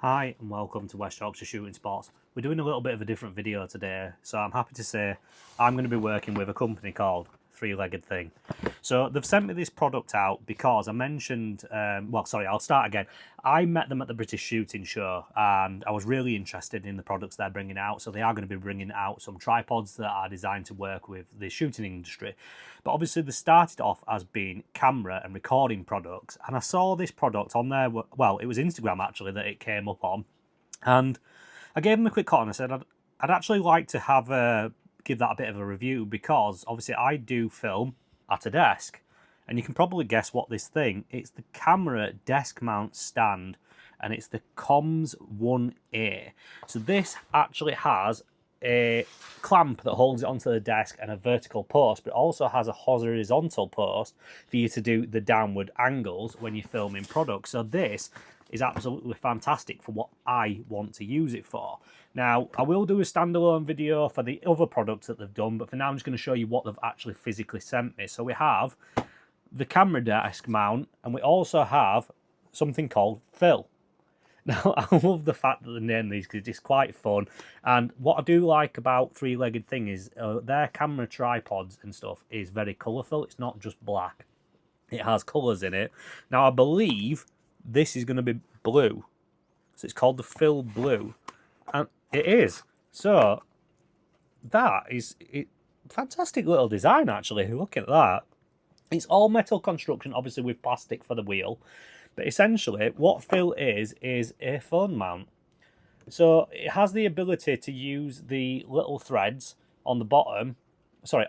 Hi and welcome to West Yorkshire Shooting Sports. We're doing a little bit of a different video today, so I'm happy to say I'm going to be working with a company called Three-Legged Thing. So they've sent me this product out because I mentioned, I'll start again. I met them at the British Shooting Show and I was really interested in the products they're bringing out. So they are going to be bringing out some tripods that are designed to work with the shooting industry. But obviously they started off as being camera and recording products. And I saw this product on there, well, it was Instagram actually that it came up on. And I gave them a quick call and I said I'd actually like to have give that a bit of a review because obviously I do film at a desk. And you can probably guess what this thing, it's the camera desk mount stand and it's the Comms 1A. So this actually has a clamp that holds it onto the desk and a vertical post, but it also has a horizontal post for you to do the downward angles when you're filming products. So this is absolutely fantastic for what I want to use it for. Now, I will do a standalone video for the other products that they've done, but for now I'm just going to show you what they've actually physically sent me. So we have the camera desk mount, and we also have something called Fill. Now, I love the fact that they name these because it's quite fun. And what I do like about Three-Legged Thing is their camera tripods and stuff is very colourful. It's not just black. It has colours in it. Now, I believe this is going to be blue. So it's called the Fill Blue. And it is. So that is fantastic little design, actually. Look at that. It's all metal construction, obviously with plastic for the wheel. But essentially, what Fill is a phone mount. So it has the ability to use the little threads on the bottom,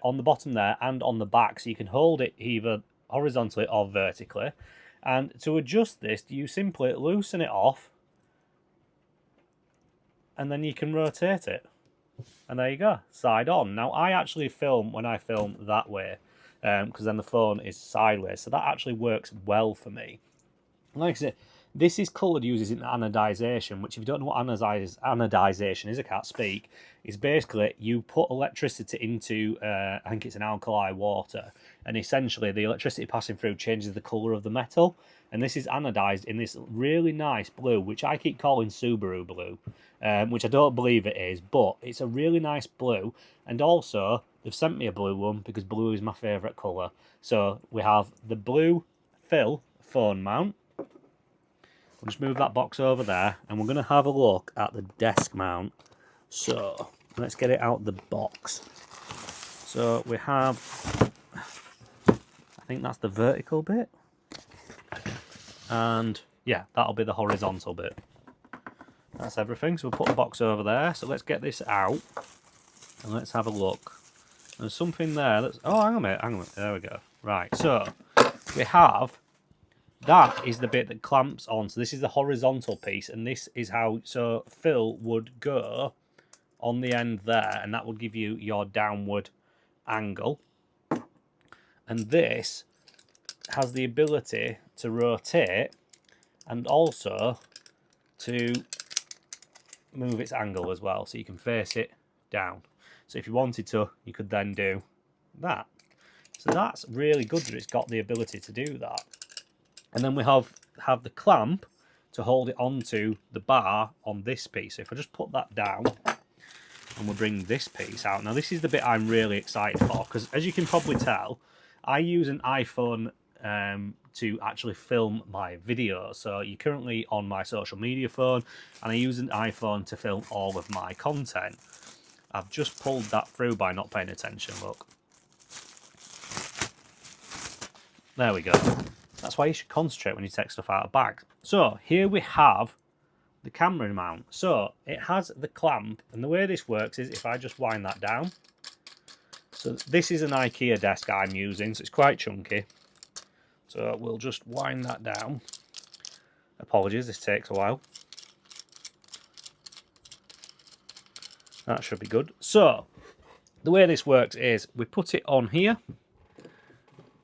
on the bottom there and on the back. So you can hold it either horizontally or vertically. And to adjust this, you simply loosen it off and then you can rotate it. And there you go, side on. Now, I actually film when I film that way because then the phone is sideways. So that actually works well for me. Like I said, this is coloured using anodization, which if you don't know what anodization is, I can't speak, is basically you put electricity into, I think it's an alkali water, and essentially the electricity passing through changes the colour of the metal, and this is anodized in this really nice blue, which I keep calling Subaru blue, which I don't believe it is, but it's a really nice blue, and also they've sent me a blue one because blue is my favourite colour. So we have the blue Fill phone mount. We'll just move that box over there and we're going to have a look at the desk mount. So let's get it out the box. So we have, I think that's the vertical bit. And yeah, that'll be the horizontal bit. That's everything. So we'll put the box over there. So let's get this out and let's have a look. There's something there that's, oh, hang on a minute, there we go. Right, so we have, that is the bit that clamps on. So this is the horizontal piece, and this is how, so Fill would go on the end there, and that would give you your downward angle. And this has the ability to rotate and also to move its angle as well, so you can face it down. So if you wanted to, you could then do that. So that's really good that it's got the ability to do that. And then we have the clamp to hold it onto the bar on this piece. So if I just put that down and we'll bring this piece out. Now this is the bit I'm really excited for because as you can probably tell, I use an iPhone to actually film my videos. So you're currently on my social media phone and I use an iPhone to film all of my content. I've just pulled that through by not paying attention, look. There we go. That's why you should concentrate when you take stuff out of bags. So here we have the camera mount. So it has the clamp, and the way this works is if I just wind that down. So this is an IKEA desk I'm using, so it's quite chunky. So we'll just wind that down. Apologies, this takes a while. That should be good. So the way this works is we put it on here,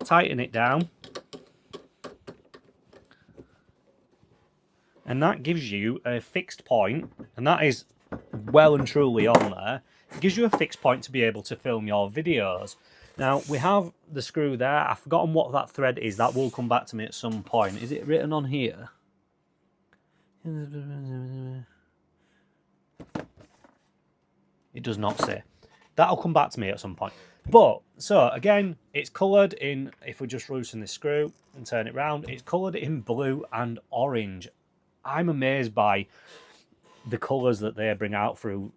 tighten it down, and that gives you a fixed point, and that is well and truly on there. It gives you a fixed point to be able to film your videos. Now, we have the screw there. I've forgotten what that thread is. That will come back to me at some point. Is it written on here? It does not say. That'll come back to me at some point. But, so, again, it's coloured in, if we just loosen this screw and turn it round, it's coloured in blue and orange. I'm amazed by the colours that they bring out through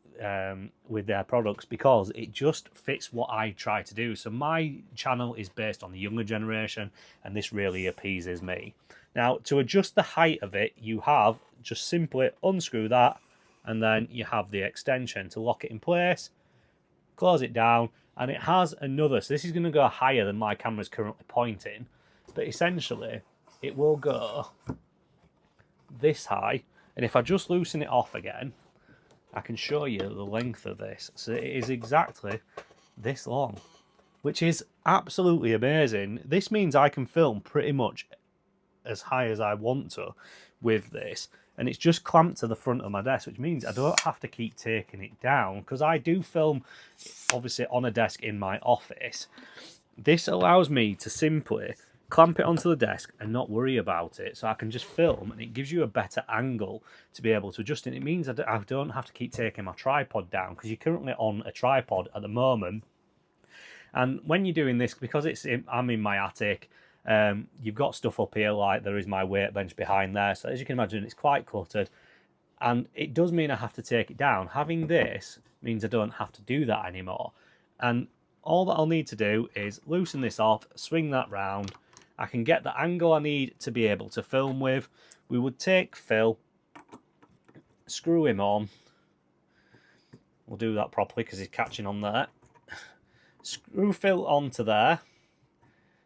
with their products, because it just fits what I try to do. So my channel is based on the younger generation, and this really appeases me. Now, to adjust the height of it, you have just simply unscrew that, and then you have the extension to lock it in place, close it down, and it has another, so this is going to go higher than my camera's currently pointing, but essentially it will go this high. And if I just loosen it off again, I can show you the length of this. So it is exactly this long, which is absolutely amazing. This means I can film pretty much as high as I want to with this. And it's just clamped to the front of my desk, which means I don't have to keep taking it down, because I do film, obviously, on a desk in my office. This allows me to simply clamp it onto the desk and not worry about it, so I can just film, and it gives you a better angle to be able to adjust it. It means I don't have to keep taking my tripod down, because you're currently on a tripod at the moment, and when you're doing this, because I'm in my attic, you've got stuff up here, like there is my weight bench behind there, so as you can imagine, it's quite cluttered, and it does mean I have to take it down. Having this means I don't have to do that anymore, and all that I'll need to do is loosen this off, swing that round. I can get the angle I need to be able to film with. We would take Phil, screw him on. We'll do that properly because he's catching on there. Screw Phil onto there.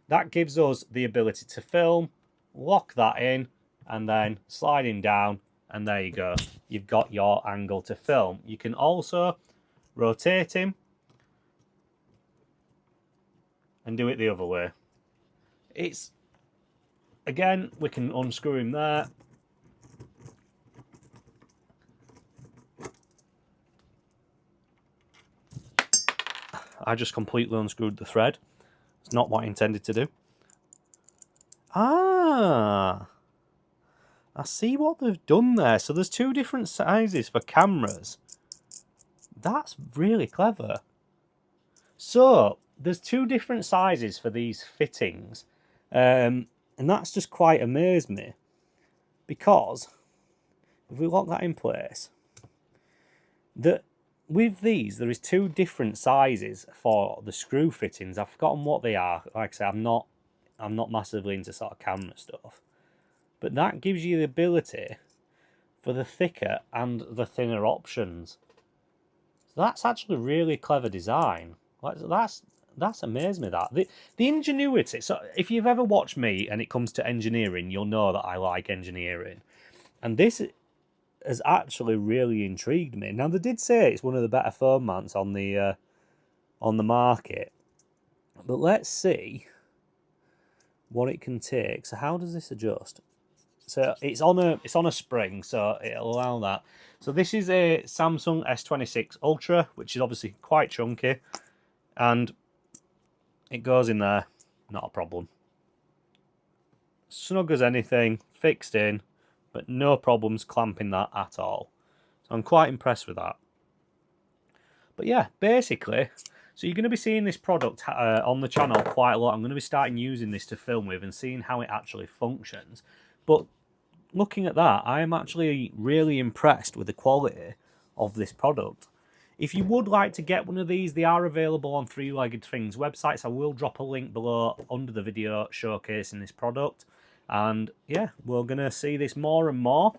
That gives us the ability to film, lock that in, and then slide him down, and there you go. You've got your angle to film. You can also rotate him and do it the other way. It's, again, we can unscrew him there. I just completely unscrewed the thread. It's not what I intended to do. Ah, I see what they've done there. So there's two different sizes for cameras. That's really clever. So there's two different sizes for these fittings. And that's just quite amazed me, because if we lock that in place, with these there is two different sizes for the screw fittings. I've forgotten what they are. Like I say, I'm not massively into sort of camera stuff, but that gives you the ability for the thicker and the thinner options. So that's actually really clever design. Like, that's amazed me, that. The ingenuity. So if you've ever watched me and it comes to engineering, you'll know that I like engineering. And this has actually really intrigued me. Now, they did say it's one of the better foam mounts on the market. But let's see what it can take. So how does this adjust? So it's on a spring, so it'll allow that. So this is a Samsung S26 Ultra, which is obviously quite chunky. And it goes in there, not a problem. Snug as anything, fixed in, but no problems clamping that at all. So I'm quite impressed with that. But yeah, basically, so you're going to be seeing this product on the channel quite a lot. I'm going to be starting using this to film with and seeing how it actually functions. But looking at that, I am actually really impressed with the quality of this product. If you would like to get one of these, they are available on Three Legged Things websites. I will drop a link below under the video showcasing this product. And yeah, we're going to see this more and more.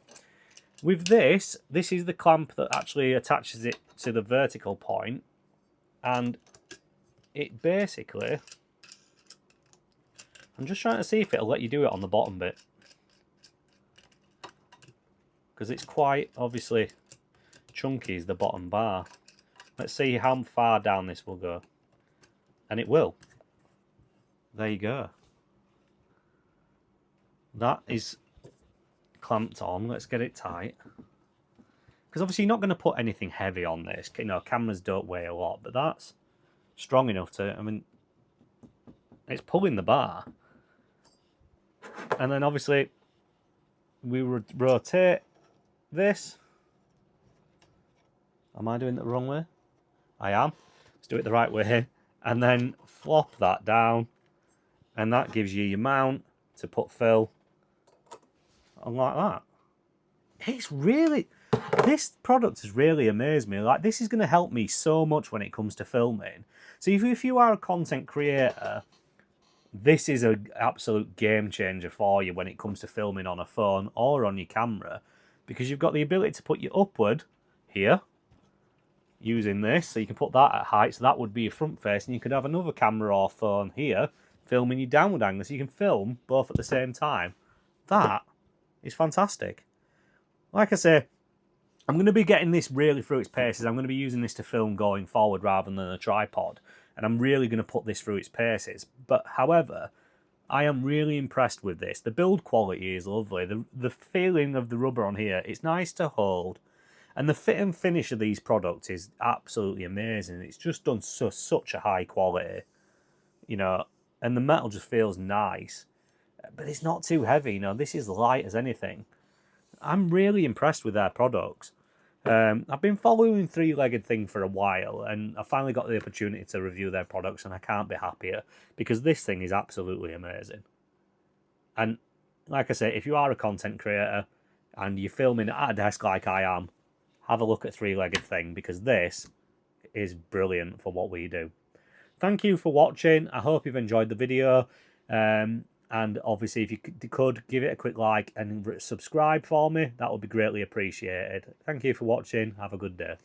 With this is the clamp that actually attaches it to the vertical point. And it basically, I'm just trying to see if it'll let you do it on the bottom bit, because it's quite obviously chunky is the bottom bar. Let's see how far down this will go. And it will. There you go. That is clamped on. Let's get it tight. Because obviously you're not going to put anything heavy on this. You know, cameras don't weigh a lot, but that's strong enough to, I mean, it's pulling the bar. And then obviously we would rotate this. Am I doing it the wrong way? I am. Let's do it the right way. And then flop that down. And that gives you your mount to put fill. And like that. It's really... This product has really amazed me. Like, this is going to help me so much when it comes to filming. So if you are a content creator, this is an absolute game changer for you when it comes to filming on a phone or on your camera, because you've got the ability to put your upward here using this, so you can put that at height, so that would be your front face, and you could have another camera or phone here filming your downward angle, so you can film both at the same time. That is fantastic. Like I say, I'm going to be getting this really through its paces. I'm going to be using this to film going forward rather than a tripod. And I'm really going to put this through its paces. But however, I am really impressed with this. The build quality is lovely. The feeling of the rubber on here, it's nice to hold. And the fit and finish of these products is absolutely amazing. It's just done such a high quality, you know, and the metal just feels nice. But it's not too heavy, you know, this is light as anything. I'm really impressed with their products. I've been following Three-Legged Thing for a while, and I finally got the opportunity to review their products, and I can't be happier, because this thing is absolutely amazing. And like I say, if you are a content creator and you're filming at a desk like I am, have a look at Three-Legged Thing, because this is brilliant for what we do. Thank you for watching. I hope you've enjoyed the video. And obviously, if you could give it a quick like and subscribe for me, that would be greatly appreciated. Thank you for watching. Have a good day.